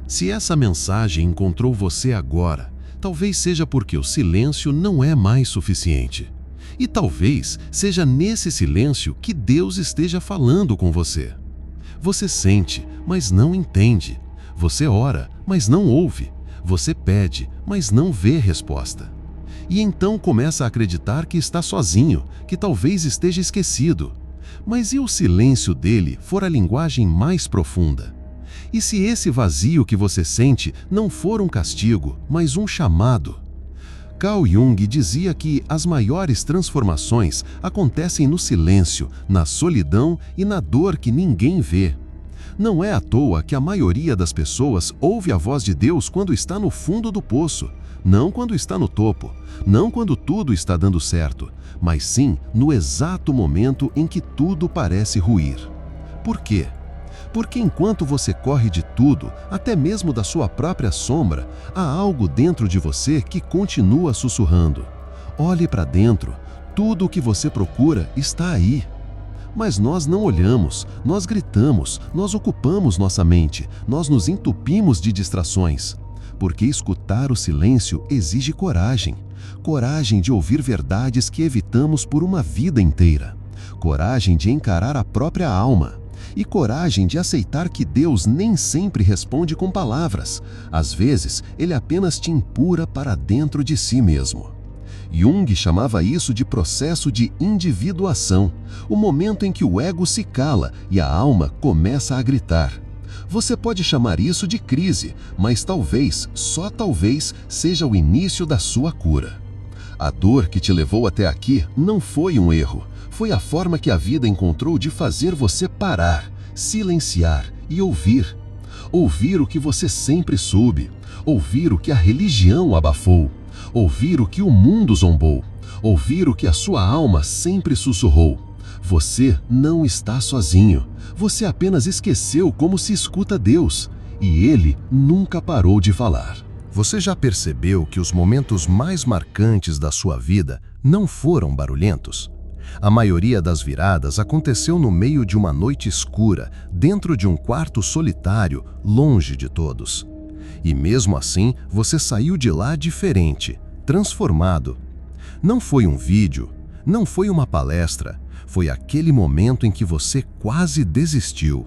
Se essa mensagem encontrou você agora, talvez seja porque o silêncio não é mais suficiente. E talvez seja nesse silêncio que Deus esteja falando com você. Você sente, mas não entende. Você ora, mas não ouve. Você pede, mas não vê resposta. E então começa a acreditar que está sozinho, que talvez esteja esquecido. Mas e o silêncio dele for a linguagem mais profunda? E se esse vazio que você sente não for um castigo, mas um chamado? Carl Jung dizia que as maiores transformações acontecem no silêncio, na solidão e na dor que ninguém vê. Não é à toa que a maioria das pessoas ouve a voz de Deus quando está no fundo do poço, não quando está no topo, não quando tudo está dando certo, mas sim no exato momento em que tudo parece ruir. Por quê? Porque enquanto você corre de tudo, até mesmo da sua própria sombra, há algo dentro de você que continua sussurrando. Olhe para dentro, tudo o que você procura está aí. Mas nós não olhamos, nós gritamos, nós ocupamos nossa mente, nós nos entupimos de distrações. Porque escutar o silêncio exige coragem. Coragem de ouvir verdades que evitamos por uma vida inteira. Coragem de encarar a própria alma. E coragem de aceitar que Deus nem sempre responde com palavras. Às vezes, Ele apenas te empurra para dentro de si mesmo. Jung chamava isso de processo de individuação, o momento em que o ego se cala e a alma começa a gritar. Você pode chamar isso de crise, mas talvez, só talvez, seja o início da sua cura. A dor que te levou até aqui não foi um erro. Foi a forma que a vida encontrou de fazer você parar, silenciar e ouvir. Ouvir o que você sempre soube. Ouvir o que a religião abafou. Ouvir o que o mundo zombou. Ouvir o que a sua alma sempre sussurrou. Você não está sozinho. Você apenas esqueceu como se escuta Deus. E Ele nunca parou de falar. Você já percebeu que os momentos mais marcantes da sua vida não foram barulhentos? A maioria das viradas aconteceu no meio de uma noite escura, dentro de um quarto solitário, longe de todos. E mesmo assim, você saiu de lá diferente, transformado. Não foi um vídeo, não foi uma palestra, foi aquele momento em que você quase desistiu.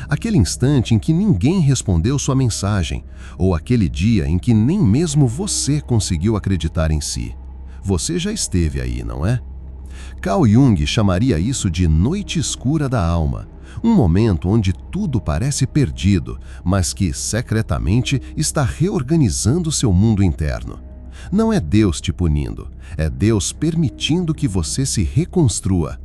Aquele instante em que ninguém respondeu sua mensagem, ou aquele dia em que nem mesmo você conseguiu acreditar em si. Você já esteve aí, não é? Carl Jung chamaria isso de noite escura da alma, um momento onde tudo parece perdido, mas que, secretamente, está reorganizando seu mundo interno. Não é Deus te punindo, é Deus permitindo que você se reconstrua.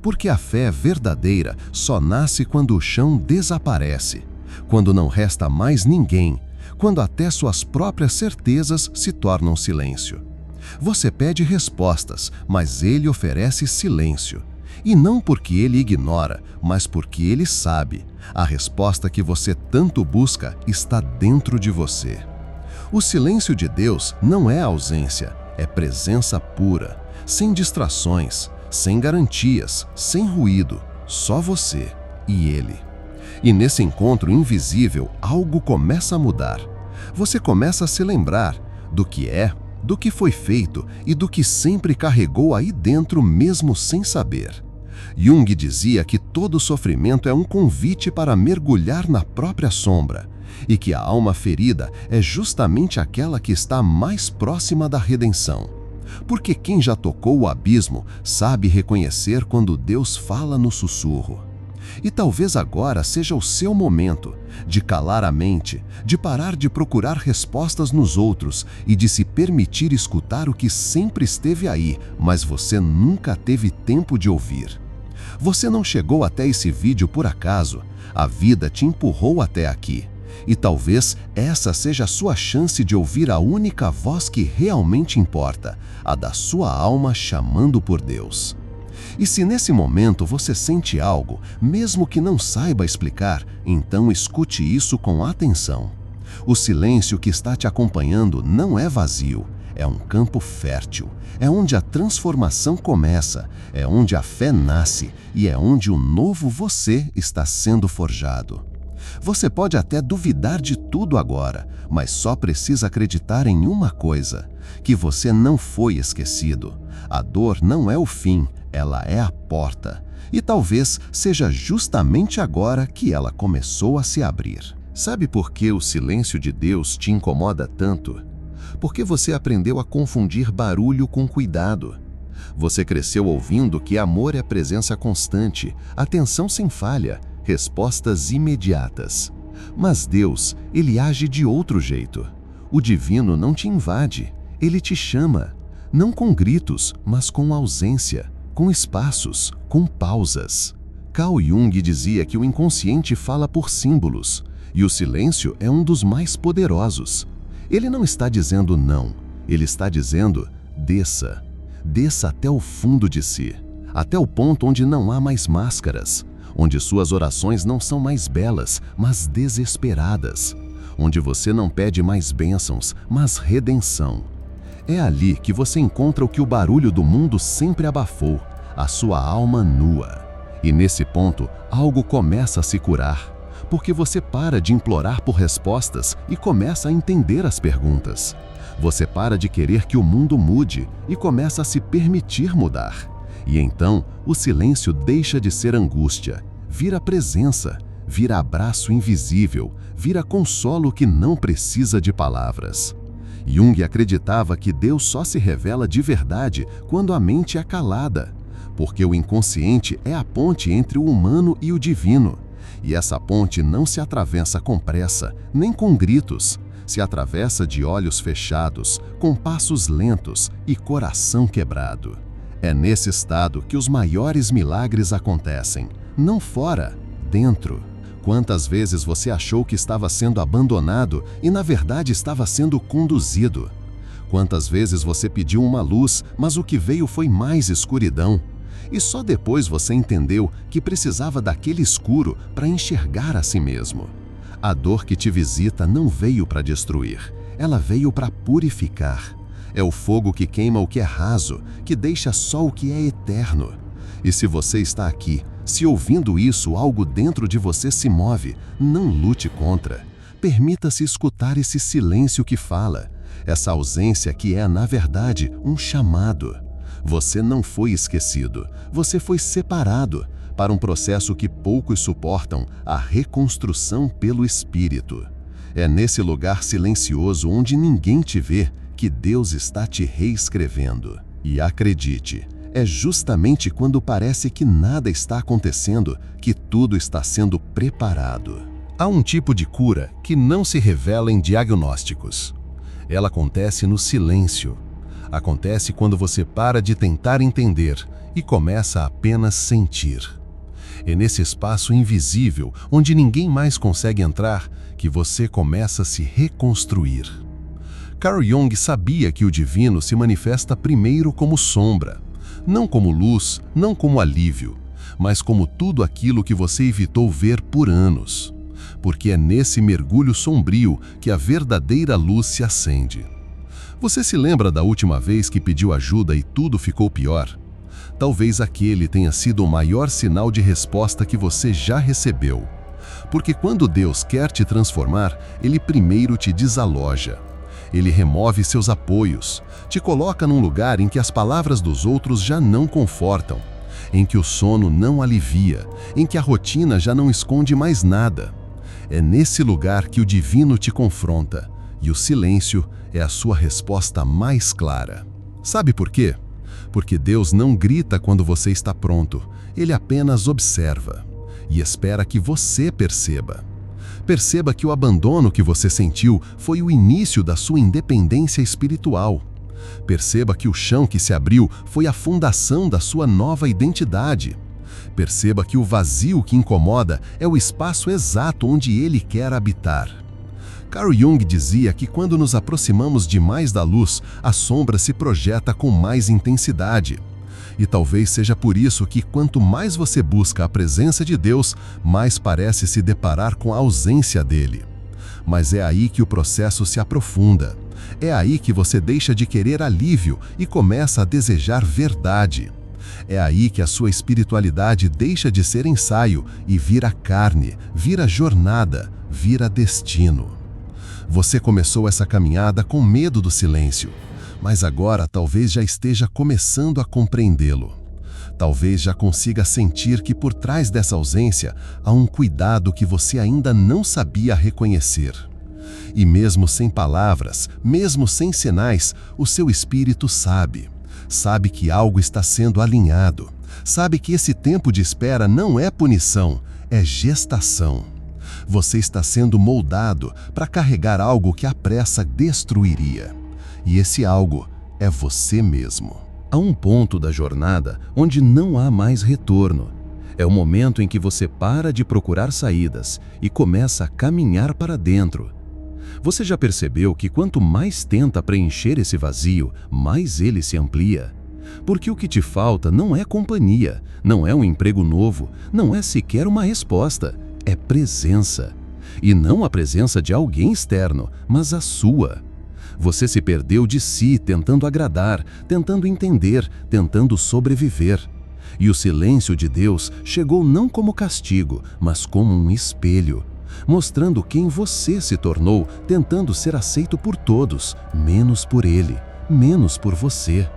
Porque a fé verdadeira só nasce quando o chão desaparece, quando não resta mais ninguém, quando até suas próprias certezas se tornam silêncio. Você pede respostas, mas Ele oferece silêncio. E não porque Ele ignora, mas porque Ele sabe. A resposta que você tanto busca está dentro de você. O silêncio de Deus não é ausência, é presença pura, sem distrações, sem garantias, sem ruído, só você e Ele. E nesse encontro invisível, algo começa a mudar. Você começa a se lembrar do que é, do que foi feito e do que sempre carregou aí dentro mesmo sem saber. Jung dizia que todo sofrimento é um convite para mergulhar na própria sombra e que a alma ferida é justamente aquela que está mais próxima da redenção. Porque quem já tocou o abismo sabe reconhecer quando Deus fala no sussurro. E talvez agora seja o seu momento de calar a mente, de parar de procurar respostas nos outros e de se permitir escutar o que sempre esteve aí, mas você nunca teve tempo de ouvir. Você não chegou até esse vídeo por acaso, a vida te empurrou até aqui. E talvez essa seja a sua chance de ouvir a única voz que realmente importa, a da sua alma chamando por Deus. E se nesse momento você sente algo, mesmo que não saiba explicar, então escute isso com atenção. O silêncio que está te acompanhando não é vazio, é um campo fértil, é onde a transformação começa, é onde a fé nasce e é onde o novo você está sendo forjado. Você pode até duvidar de tudo agora, mas só precisa acreditar em uma coisa: que você não foi esquecido. A dor não é o fim, ela é a porta. E talvez seja justamente agora que ela começou a se abrir. Sabe por que o silêncio de Deus te incomoda tanto? Porque você aprendeu a confundir barulho com cuidado. Você cresceu ouvindo que amor é presença constante, atenção sem falha, respostas imediatas. Mas Deus, Ele age de outro jeito. O divino não te invade, Ele te chama. Não com gritos, mas com ausência, com espaços, com pausas. Carl Jung dizia que o inconsciente fala por símbolos, e o silêncio é um dos mais poderosos. Ele não está dizendo não, ele está dizendo desça. Desça até o fundo de si, até o ponto onde não há mais máscaras, onde suas orações não são mais belas, mas desesperadas, onde você não pede mais bênçãos, mas redenção. É ali que você encontra o que o barulho do mundo sempre abafou, a sua alma nua. E nesse ponto, algo começa a se curar, porque você para de implorar por respostas e começa a entender as perguntas. Você para de querer que o mundo mude e começa a se permitir mudar. E então, o silêncio deixa de ser angústia, vira presença, vira abraço invisível, vira consolo que não precisa de palavras. Jung acreditava que Deus só se revela de verdade quando a mente é calada, porque o inconsciente é a ponte entre o humano e o divino. E essa ponte não se atravessa com pressa, nem com gritos. Se atravessa de olhos fechados, com passos lentos e coração quebrado. É nesse estado que os maiores milagres acontecem, não fora, dentro. Quantas vezes você achou que estava sendo abandonado e na verdade estava sendo conduzido? Quantas vezes você pediu uma luz, mas o que veio foi mais escuridão? E só depois você entendeu que precisava daquele escuro para enxergar a si mesmo. A dor que te visita não veio para destruir, ela veio para purificar. É o fogo que queima o que é raso, que deixa só o que é eterno. E se você está aqui, se ouvindo isso, algo dentro de você se move, não lute contra. Permita-se escutar esse silêncio que fala, essa ausência que é, na verdade, um chamado. Você não foi esquecido, você foi separado para um processo que poucos suportam, a reconstrução pelo Espírito. É nesse lugar silencioso onde ninguém te vê que Deus está te reescrevendo. E acredite, é justamente quando parece que nada está acontecendo que tudo está sendo preparado. Há um tipo de cura que não se revela em diagnósticos. Ela acontece no silêncio. Acontece quando você para de tentar entender e começa a apenas sentir. É nesse espaço invisível, onde ninguém mais consegue entrar, que você começa a se reconstruir. Carl Jung sabia que o divino se manifesta primeiro como sombra, não como luz, não como alívio, mas como tudo aquilo que você evitou ver por anos. Porque é nesse mergulho sombrio que a verdadeira luz se acende. Você se lembra da última vez que pediu ajuda e tudo ficou pior? Talvez aquele tenha sido o maior sinal de resposta que você já recebeu. Porque quando Deus quer te transformar, Ele primeiro te desaloja. Ele remove seus apoios, te coloca num lugar em que as palavras dos outros já não confortam, em que o sono não alivia, em que a rotina já não esconde mais nada. É nesse lugar que o divino te confronta, e o silêncio é a sua resposta mais clara. Sabe por quê? Porque Deus não grita quando você está pronto, Ele apenas observa e espera que você perceba. Perceba que o abandono que você sentiu foi o início da sua independência espiritual. Perceba que o chão que se abriu foi a fundação da sua nova identidade. Perceba que o vazio que incomoda é o espaço exato onde Ele quer habitar. Carl Jung dizia que quando nos aproximamos demais da luz, a sombra se projeta com mais intensidade. E talvez seja por isso que quanto mais você busca a presença de Deus, mais parece se deparar com a ausência dele. Mas é aí que o processo se aprofunda. É aí que você deixa de querer alívio e começa a desejar verdade. É aí que a sua espiritualidade deixa de ser ensaio e vira carne, vira jornada, vira destino. Você começou essa caminhada com medo do silêncio, mas agora talvez já esteja começando a compreendê-lo. Talvez já consiga sentir que por trás dessa ausência há um cuidado que você ainda não sabia reconhecer. E mesmo sem palavras, mesmo sem sinais, o seu espírito sabe. Sabe que algo está sendo alinhado. Sabe que esse tempo de espera não é punição, é gestação. Você está sendo moldado para carregar algo que a pressa destruiria. E esse algo é você mesmo. Há um ponto da jornada onde não há mais retorno. É o momento em que você para de procurar saídas e começa a caminhar para dentro. Você já percebeu que quanto mais tenta preencher esse vazio, mais ele se amplia? Porque o que te falta não é companhia, não é um emprego novo, não é sequer uma resposta, é presença. E não a presença de alguém externo, mas a sua. Você se perdeu de si tentando agradar, tentando entender, tentando sobreviver. E o silêncio de Deus chegou não como castigo, mas como um espelho, mostrando quem você se tornou, tentando ser aceito por todos, menos por ele, menos por você.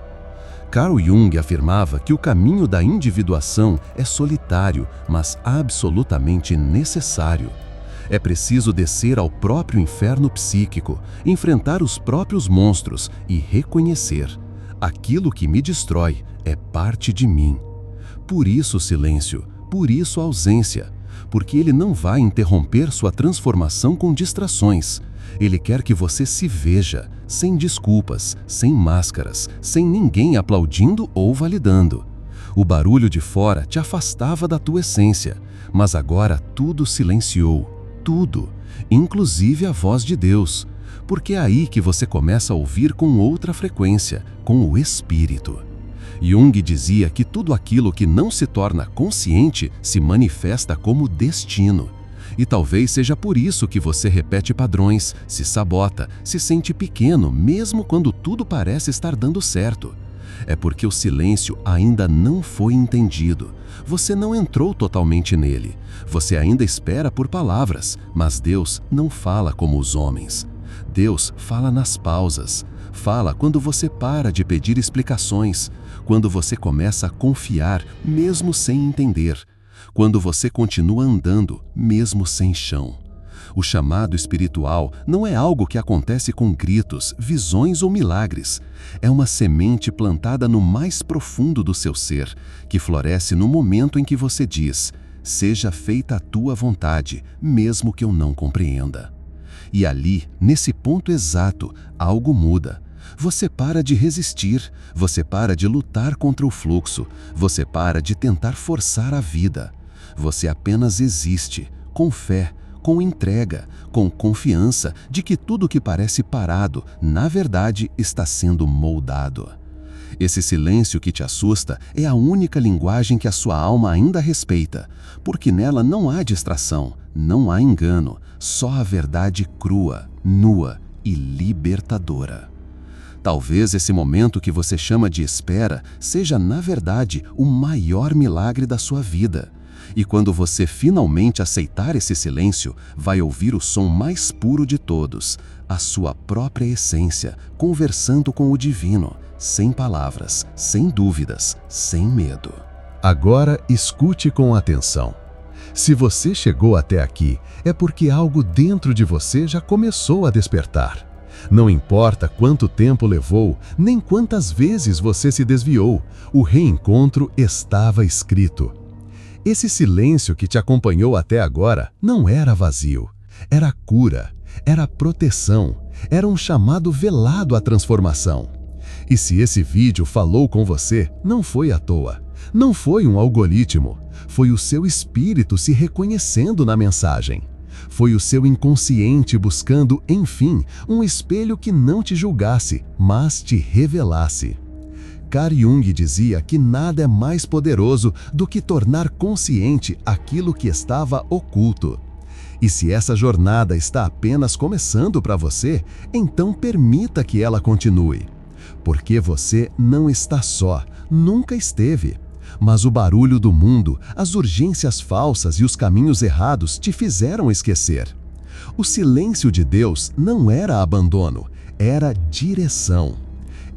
Carl Jung afirmava que o caminho da individuação é solitário, mas absolutamente necessário. É preciso descer ao próprio inferno psíquico, enfrentar os próprios monstros e reconhecer: aquilo que me destrói é parte de mim. Por isso o silêncio, por isso a ausência, porque ele não vai interromper sua transformação com distrações. Ele quer que você se veja, sem desculpas, sem máscaras, sem ninguém aplaudindo ou validando. O barulho de fora te afastava da tua essência, mas agora tudo silenciou. Tudo, inclusive a voz de Deus, porque é aí que você começa a ouvir com outra frequência, com o Espírito. Jung dizia que tudo aquilo que não se torna consciente se manifesta como destino. E talvez seja por isso que você repete padrões, se sabota, se sente pequeno mesmo quando tudo parece estar dando certo. É porque o silêncio ainda não foi entendido. Você não entrou totalmente nele. Você ainda espera por palavras, mas Deus não fala como os homens. Deus fala nas pausas. Fala quando você para de pedir explicações, quando você começa a confiar, mesmo sem entender, quando você continua andando, mesmo sem chão. O chamado espiritual não é algo que acontece com gritos, visões ou milagres. É uma semente plantada no mais profundo do seu ser, que floresce no momento em que você diz: seja feita a tua vontade, mesmo que eu não compreenda. E ali, nesse ponto exato, algo muda. Você para de resistir, você para de lutar contra o fluxo, você para de tentar forçar a vida. Você apenas existe, com fé, com entrega, com confiança de que tudo que parece parado, na verdade, está sendo moldado. Esse silêncio que te assusta é a única linguagem que a sua alma ainda respeita, porque nela não há distração, não há engano, só a verdade crua, nua e libertadora. Talvez esse momento que você chama de espera seja, na verdade, o maior milagre da sua vida. E quando você finalmente aceitar esse silêncio, vai ouvir o som mais puro de todos, a sua própria essência, conversando com o divino, sem palavras, sem dúvidas, sem medo. Agora escute com atenção. Se você chegou até aqui, é porque algo dentro de você já começou a despertar. Não importa quanto tempo levou, nem quantas vezes você se desviou, o reencontro estava escrito. Esse silêncio que te acompanhou até agora não era vazio, era cura, era proteção, era um chamado velado à transformação. E se esse vídeo falou com você, não foi à toa, não foi um algoritmo, foi o seu espírito se reconhecendo na mensagem. Foi o seu inconsciente buscando, enfim, um espelho que não te julgasse, mas te revelasse. Carl Jung dizia que nada é mais poderoso do que tornar consciente aquilo que estava oculto. E se essa jornada está apenas começando para você, então permita que ela continue. Porque você não está só, nunca esteve. Mas o barulho do mundo, as urgências falsas e os caminhos errados te fizeram esquecer. O silêncio de Deus não era abandono, era direção.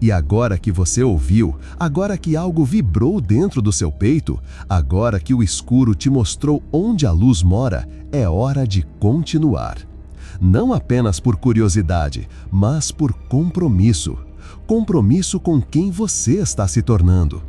E agora que você ouviu, agora que algo vibrou dentro do seu peito, agora que o escuro te mostrou onde a luz mora, é hora de continuar. Não apenas por curiosidade, mas por compromisso. Compromisso com quem você está se tornando.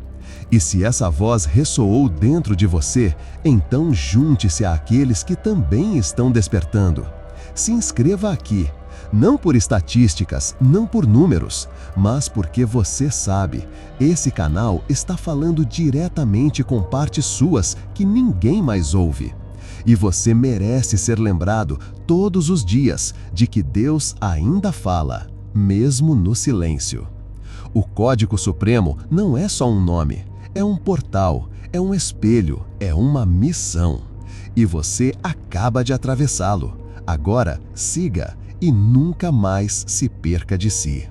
E se essa voz ressoou dentro de você, então junte-se àqueles que também estão despertando. Se inscreva aqui, não por estatísticas, não por números, mas porque você sabe, esse canal está falando diretamente com partes suas que ninguém mais ouve. E você merece ser lembrado todos os dias de que Deus ainda fala, mesmo no silêncio. O Código Supremo não é só um nome, é um portal, é um espelho, é uma missão. E você acaba de atravessá-lo. Agora, siga e nunca mais se perca de si.